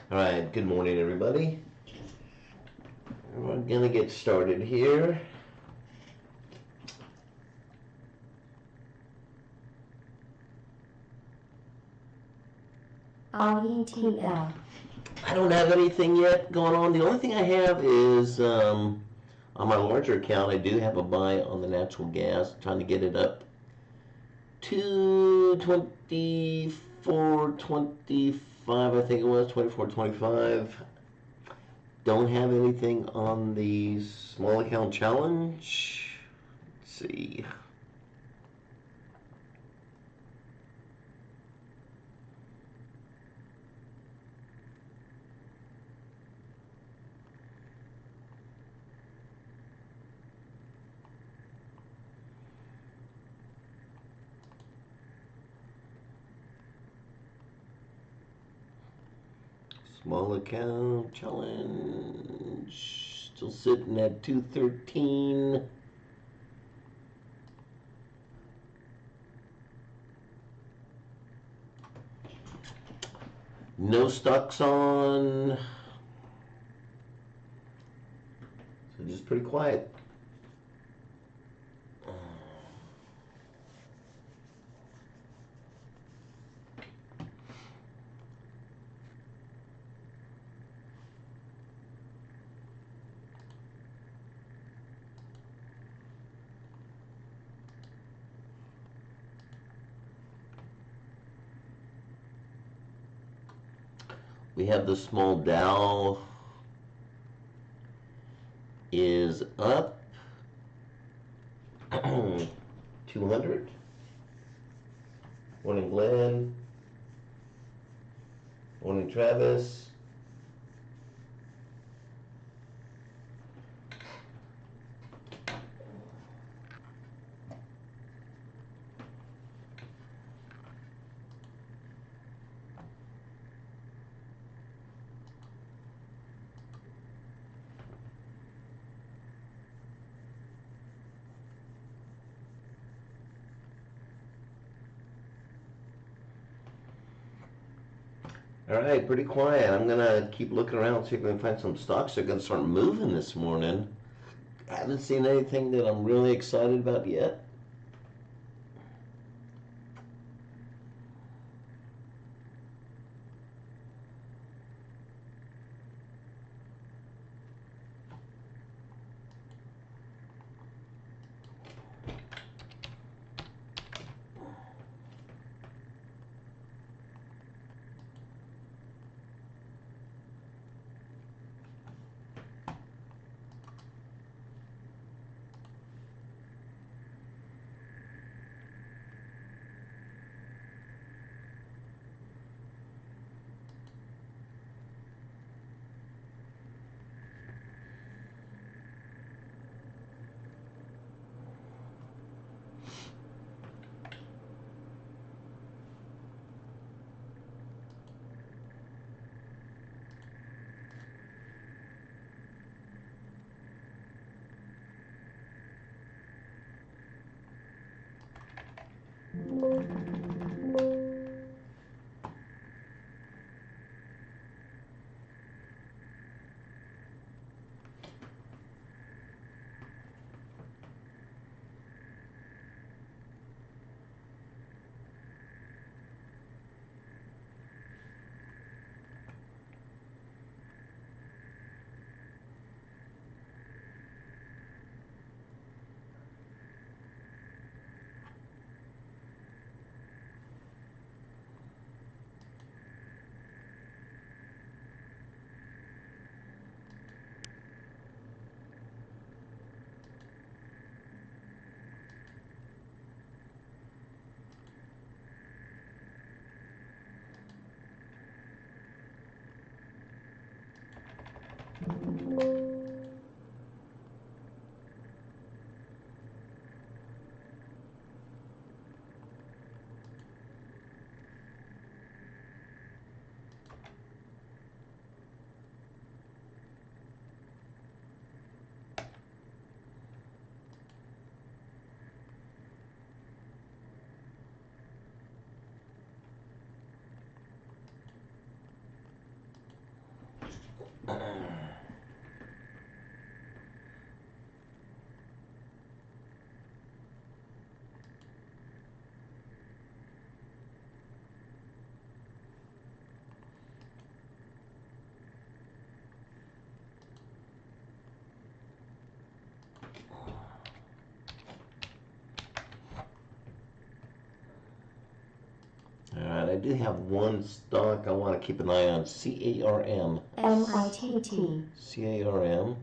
All right, good morning, everybody. We're going to get started here. IETF. I don't have anything yet going on. The only thing I have is on my larger account, I do have a buy on the natural gas, trying to get it up to 24.25, I think it was, 24.25. Don't have anything on the small account challenge. Let's see. Small account challenge. Still sitting at 213. No stocks on. So just pretty quiet. We have the small Dow is up 200. Morning, Glenn. Morning, Travis. All right, pretty quiet. I'm gonna keep looking around, see if I can find some stocks that are gonna start moving this morning. I haven't seen anything that I'm really excited about yet. Alright, I do have one stock I want to keep an eye on. CARM. MITT. CARM.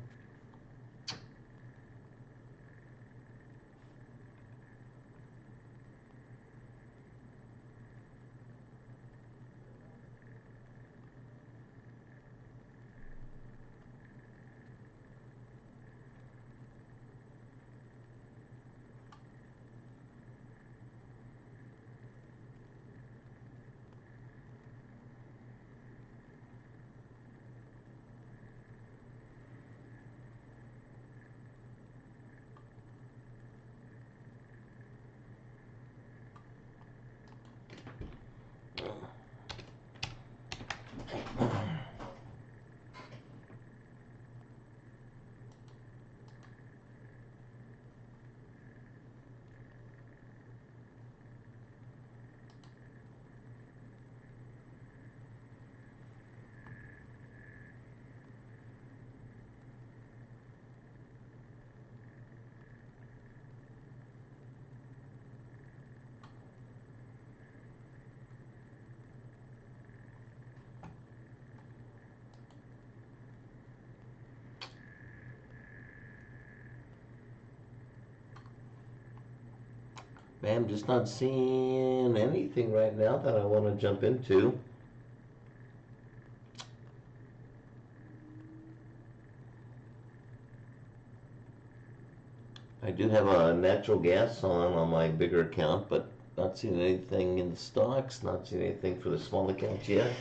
Man, I'm just not seeing anything right now that I want to jump into. I do have a natural gas on my bigger account, but not seeing anything in the stocks, not seeing anything for the small accounts yet.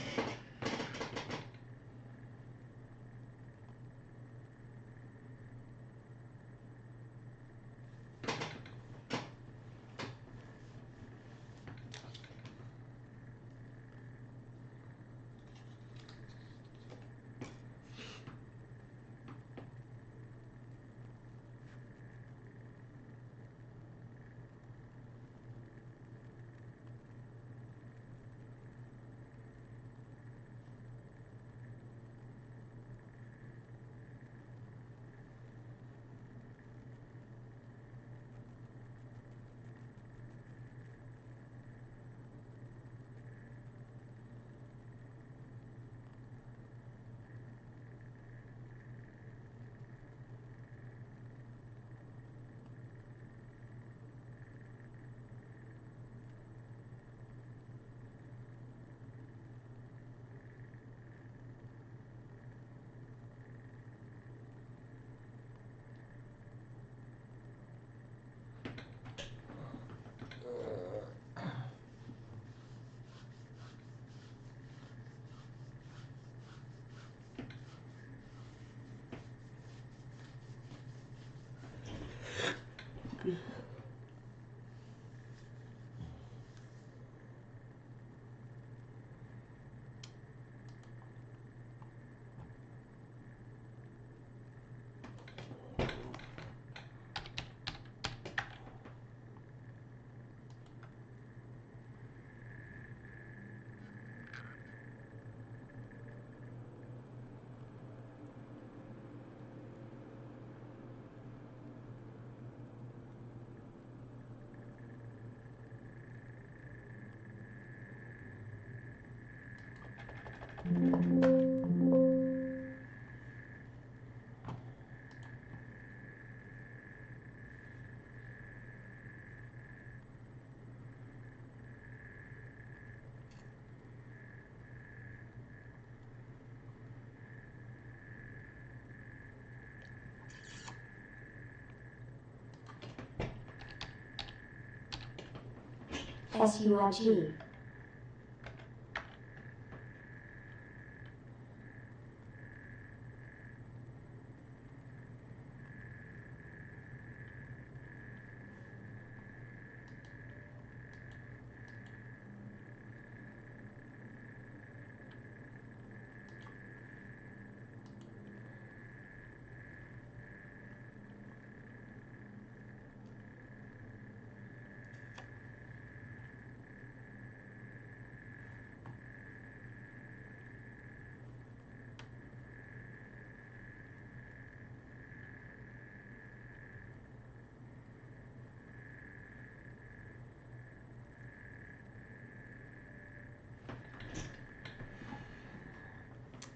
SURG.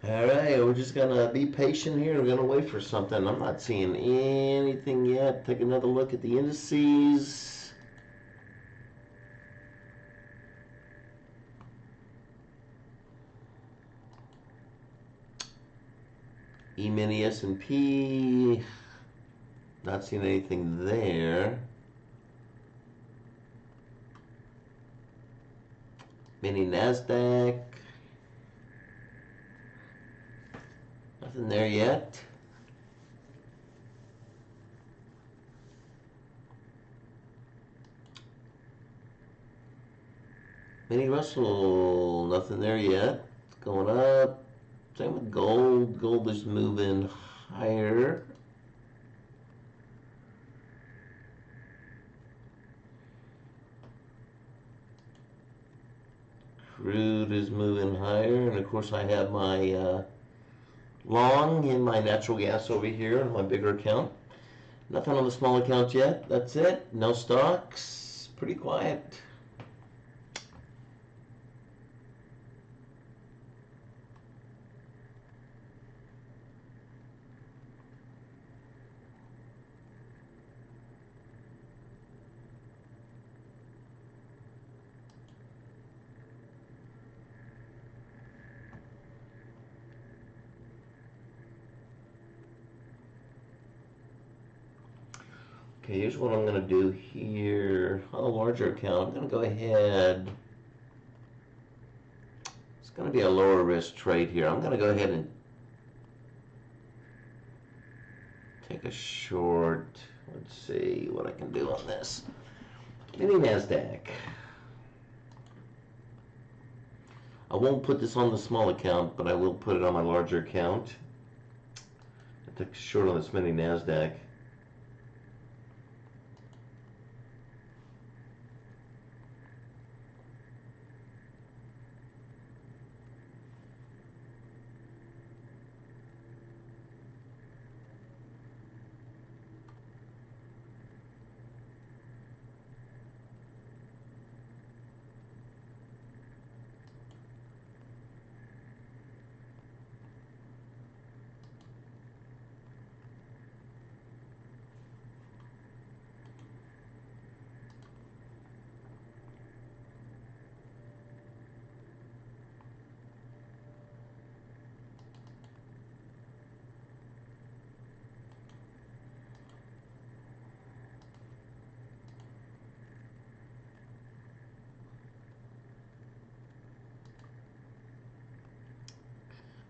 Alright, we're just gonna be patient here. We're gonna wait for something. I'm not seeing anything yet. Take another look at the indices. E-mini S&P. Not seeing anything there. Mini NASDAQ. Nothing there yet. Mini Russell, nothing there yet. It's going up. Same with gold. Gold is moving higher. Crude is moving higher, and of course I have my long in my natural gas over here in my bigger account. Nothing on the small account yet. That's it. No stocks. Pretty quiet. Okay, here's what I'm going to do here. On a larger account, I'm going to go ahead. It's going to be a lower risk trade here. I'm going to go ahead and take a short. Let's see what I can do on this. Mini NASDAQ. I won't put this on the small account, but I will put it on my larger account. I took a short on this mini NASDAQ.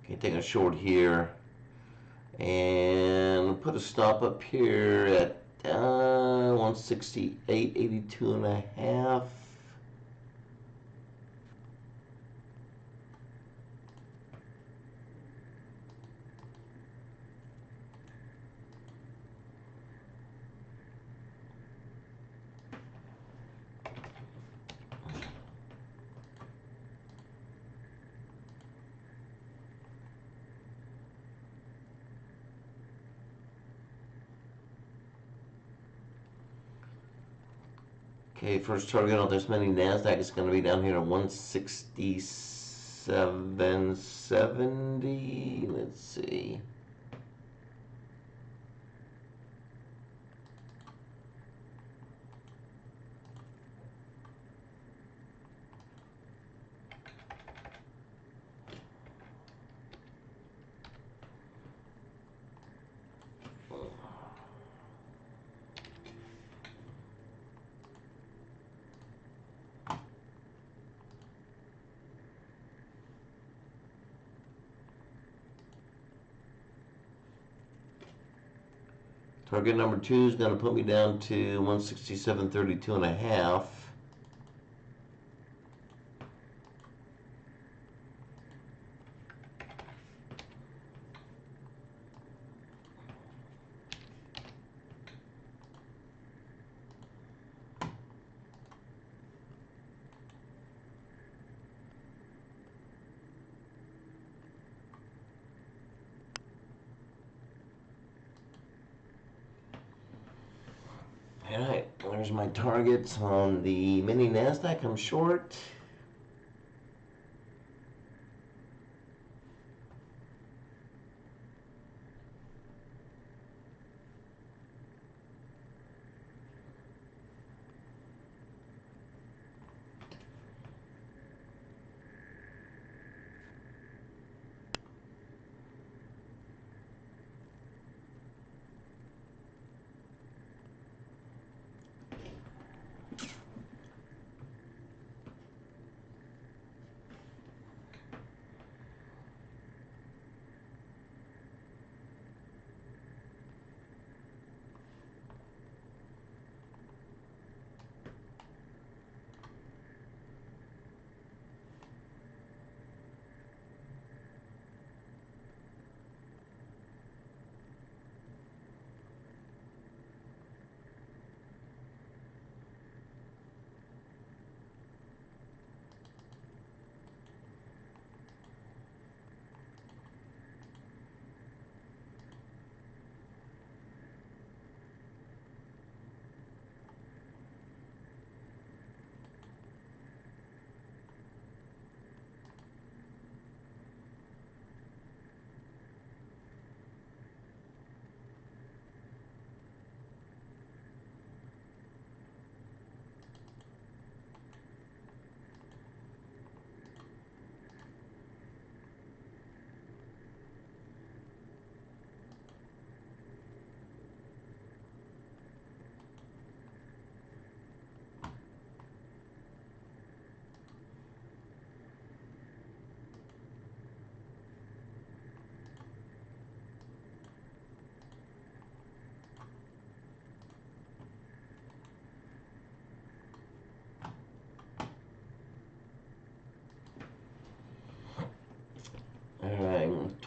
Okay, take a short here and put a stop up here at 168.82 and a half. Okay, first target on this mini NASDAQ is going to be down here at 167.70. Let's see. Target number 2 is going to put me down to 167.32 and a half. Alright, there's my targets on the mini NASDAQ. I'm short.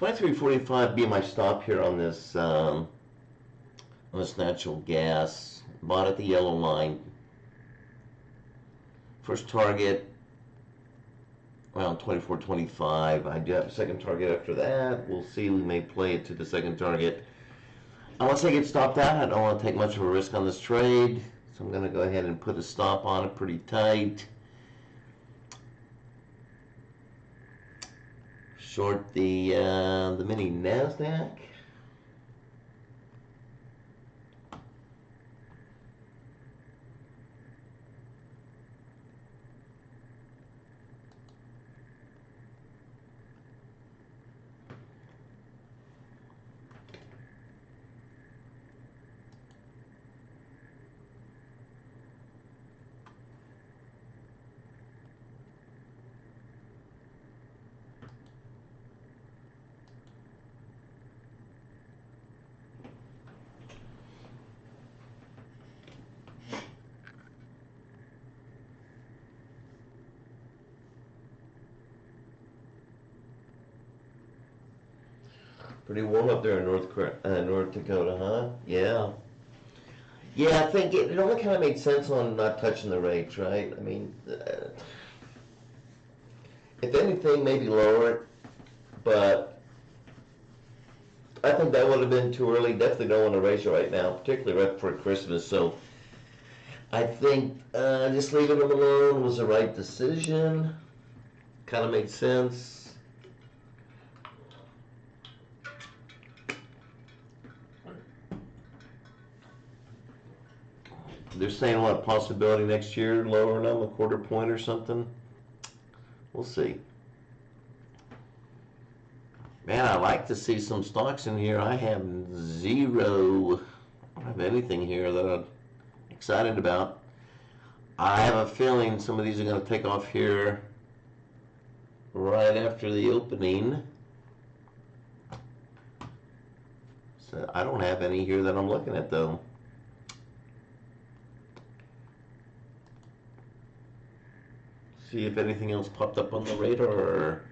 23.45 be my stop here on this natural gas. Bought at the yellow line. First target around 24.25. I do have a second target after that. We'll see. We may play it to the second target. Unless I get stopped out, I don't want to take much of a risk on this trade. So I'm going to go ahead and put a stop on it pretty tight. Short the mini NASDAQ. Pretty warm up there in North Dakota, huh? Yeah. Yeah, I think it only kind of made sense on not touching the rates, right? I mean, if anything, maybe lower it, but I think that would have been too early. Definitely don't want to raise it right now, particularly right before Christmas. So I think just leaving them alone was the right decision. Kind of made sense. They're saying what, possibility next year lowering them a quarter point or something. We'll see. Man, I like to see some stocks in here. I have zero. I don't have anything here that I'm excited about. I have a feeling some of these are going to take off here right after the opening. So I don't have any here that I'm looking at though. See if anything else popped up on the radar.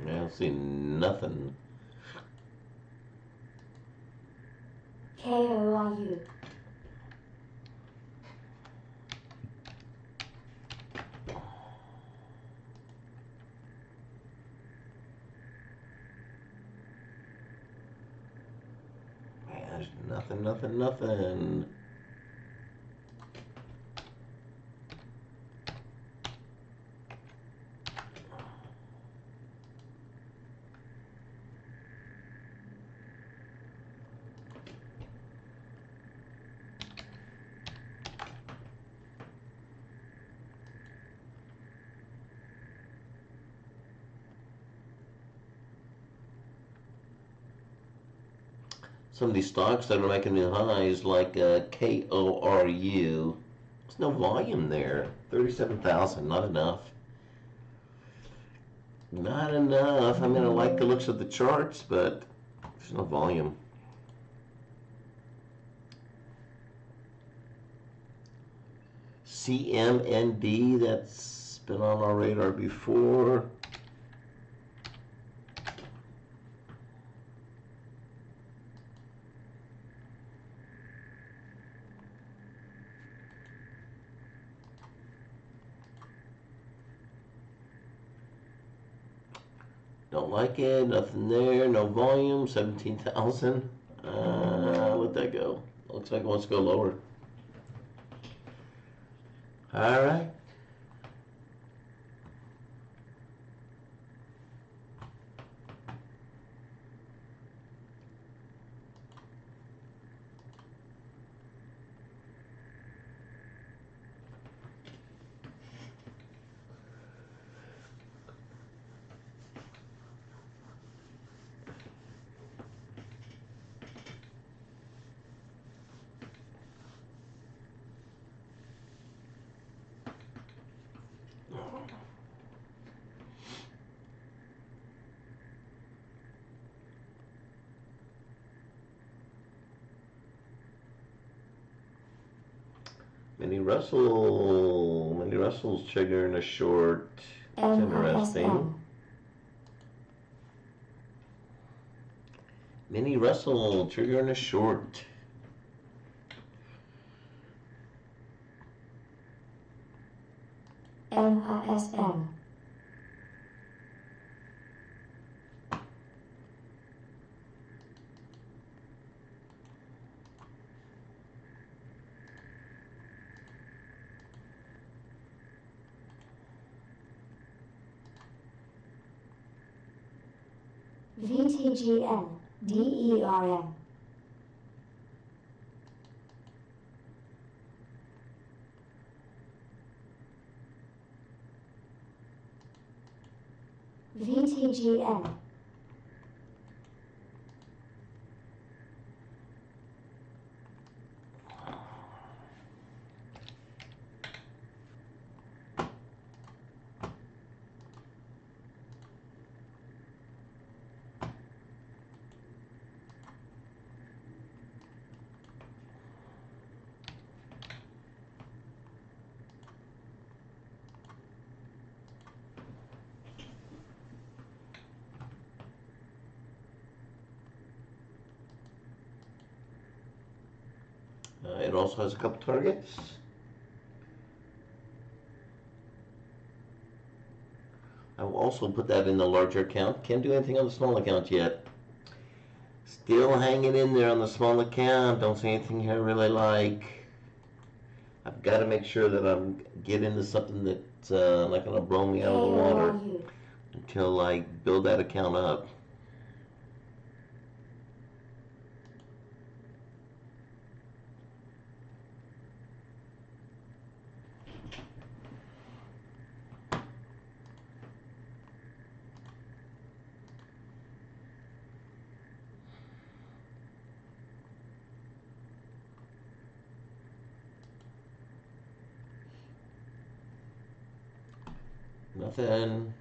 I don't see nothing. KORU. Man, there's nothing. Some of these stocks that are making new highs, like KORU, there's no volume there. 37,000, not enough. Not enough. I mean, I like the looks of the charts, but there's no volume. CMND, that's been on our radar before. Don't like it, nothing there, no volume, 17,000. Let that go. Looks like it wants to go lower. All right. Mini Russell. Mini Russell's triggering a short. It's interesting. Mini Russell triggering a short. MRSM. VTGN, DERM. VTGN. It also has a couple targets. I will also put that in the larger account. Can't do anything on the small account yet. Still hanging in there on the small account. Don't see anything here I really like. I've got to make sure that I'm getting into something that's not going to blow me out of the water until I build that account up. Nothing.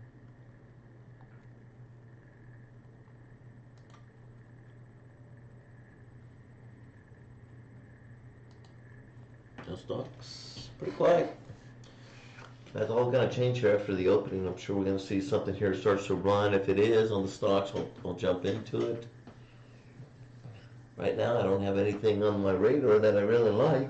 No stocks. Pretty quiet. That's all going to change here after the opening. I'm sure we're going to see something here starts to run. If it is on the stocks, we'll jump into it. Right now, I don't have anything on my radar that I really like.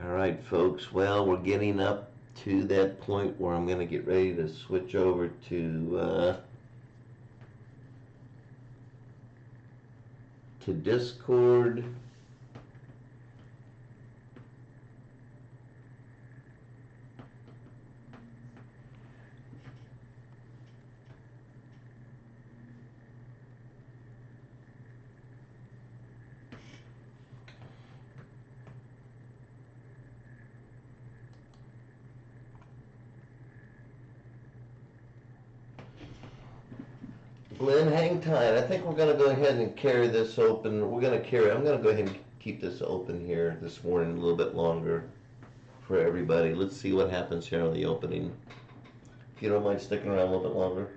Alright folks, well we're getting up to that point where I'm going to get ready to switch over to Discord. Glenn, hang tight. I think we're going to go ahead and carry this open. I'm going to go ahead and keep this open here this morning a little bit longer for everybody. Let's see what happens here on the opening. If you don't mind sticking around a little bit longer.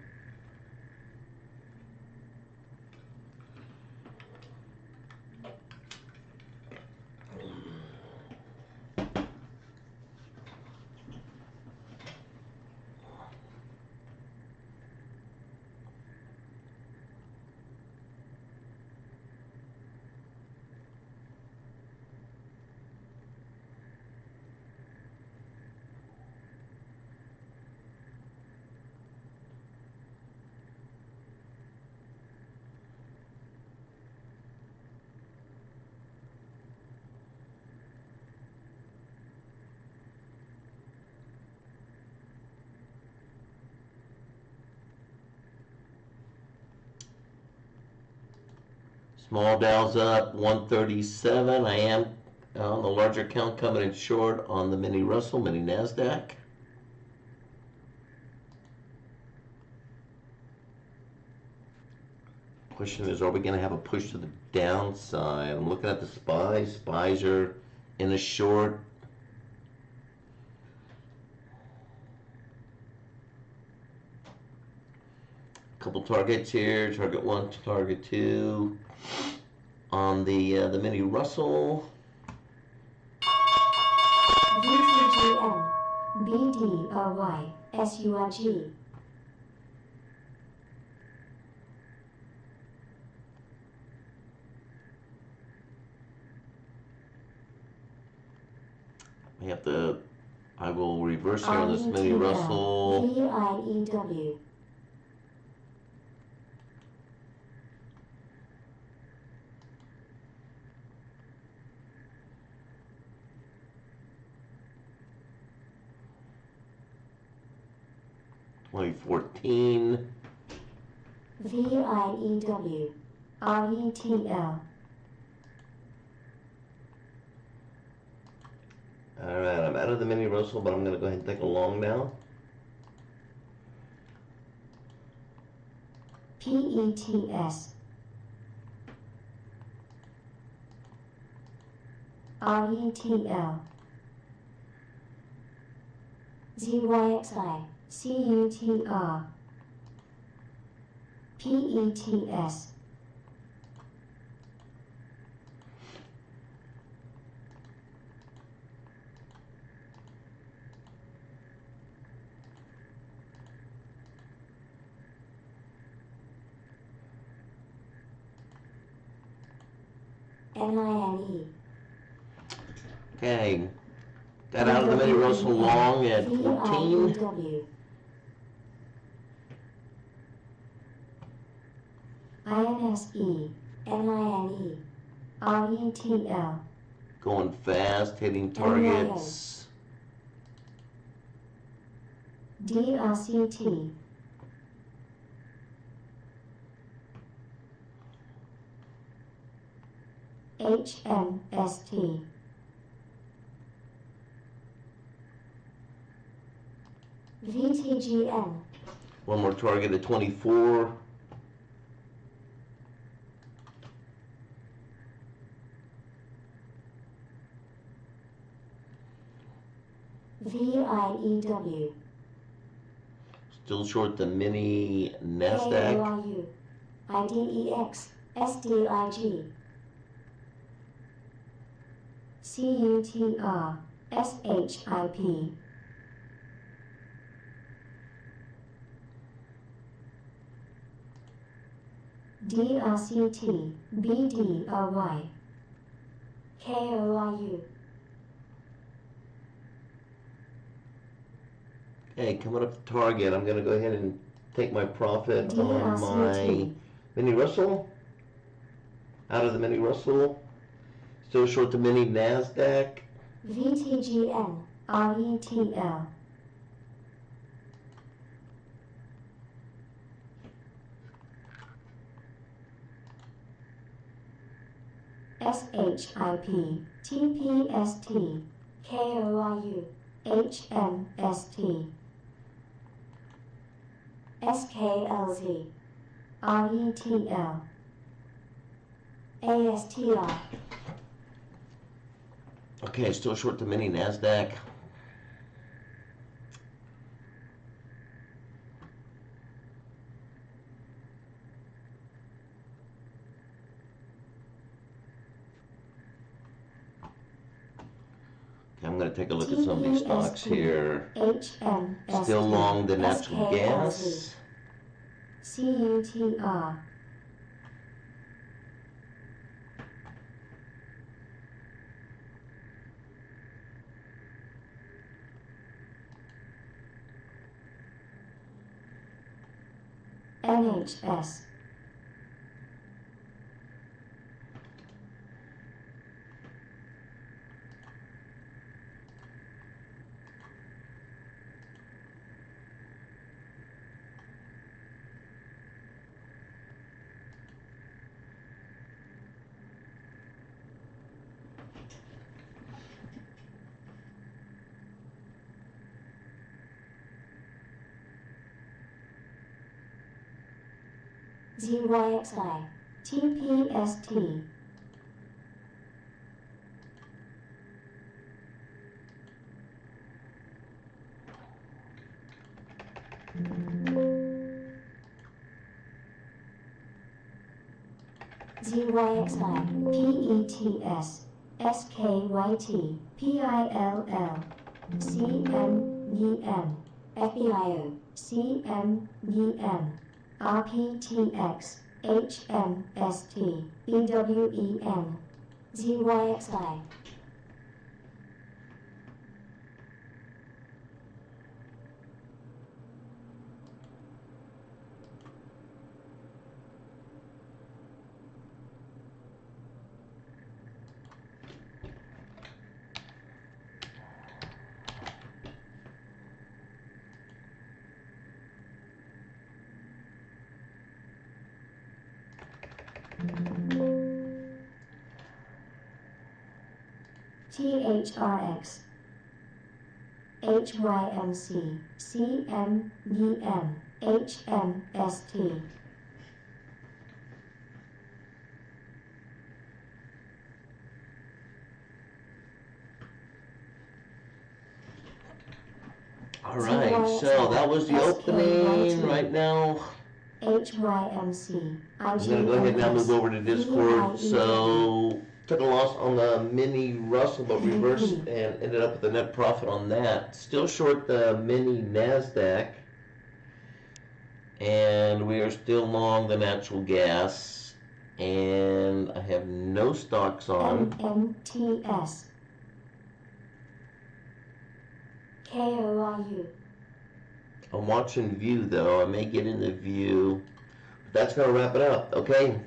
Small Dow's up 137. I am On the larger count, coming in short on the mini Russell, mini NASDAQ. Question is, are we going to have a push to the downside? I'm looking at the SPYs. SPYs are in a short. Couple targets here. Target 1, target 2. On the mini Russell. VTGL BDOY SURG. We have to. I will reverse here on this mini Russell. VIEW. $2014. VIEW RETL. Alright, I'm out of the mini Russell, but I'm going to go ahead and take a long now. PETS RETL ZYXI CUTR PETS NINE. Okay. Got out of the mini Russell long at 14. VIEW INSE NINE RETL Going fast, hitting targets. DRCT HMST VTGN One more target at 24. VIEW Still short the mini NASDAQ. KORU IDEX SDIG CUTR SHIP DRCT BDOY KORU. Okay, coming up to target, I'm going to go ahead and take my profit on my DRCT mini Russell. Out of the mini Russell. Still short the mini NASDAQ. VTGN RETL SHIP TPST KORU HMST SKLZ RETL ASTR. Okay, still short the mini NASDAQ. Okay, I'm going to take a look at some of these stocks here. HMST Still long the natural SKLZ gas. CUTR NHS ZYXI, TPST. ZYXI, PETS, SKYT, PILL, CMEN, FBIO, CMEN, RPTX, HMST, BWEN, ZYXI. THRX, HYMC, CMEN, HMST. All right, so that was the opening. Right now, HYMC, I'm going to go ahead and now move over to Discord. So, took a loss on the mini Russell, but reversed and ended up with a net profit on that. Still short the mini NASDAQ. And we are still long the natural gas. And I have no stocks on. MNTS, KORU. I'm watching view though. I may get in the view. But that's going to wrap it up. Okay.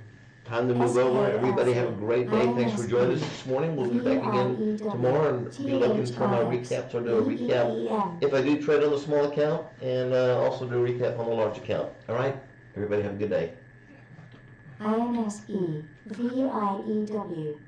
Time to move over. Everybody have a great day. Thanks for joining us this morning. We'll be back again tomorrow and be looking for my recaps. I'll do a recap if I do trade on the small account and also do a recap on the large account. All right? Everybody have a good day. INSE, VIEW.